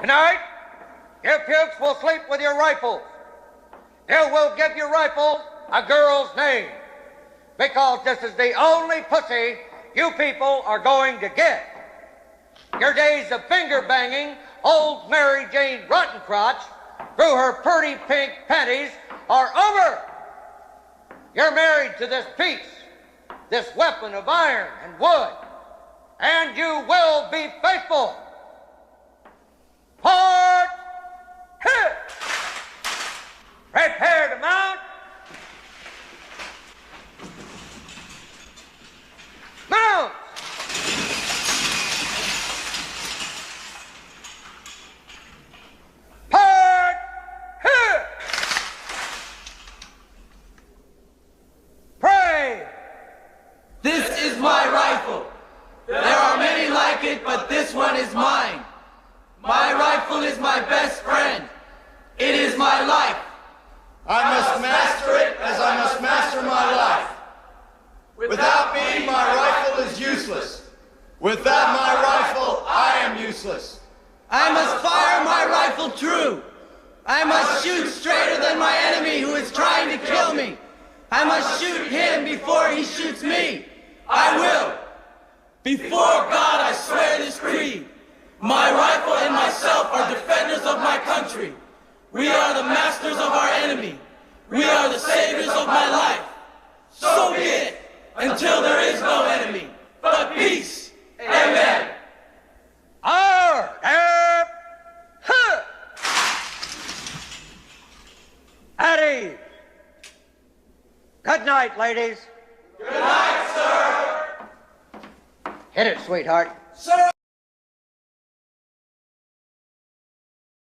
Tonight, you pukes will sleep with your rifles. You will give your rifle a girl's name, because this is the only pussy you people are going to get. Your days of finger banging old Mary Jane Rottencrotch through her pretty pink panties are over. You're married to this piece, this weapon of iron and wood, and you will be faithful. Port hit! Prepare to mount. Mount! Port hit! Pray! This is my rifle. There are many like it, but this one is mine. My rifle is my best friend. It is my life. I must master it as I must master my life. Without me, my rifle is useless. Without my rifle, I am useless. I must fire my rifle true. I must shoot straighter than my enemy who is trying to kill me. I must shoot him before he shoots me. I will. Before God, I swear this creed. My rifle and myself are defenders of my country. We are the masters of our enemy. We are the saviors of my life. So be it, until there is no enemy, but peace. Amen. At ease. Good night, ladies. Good night, sir. Hit it, sweetheart. Sir.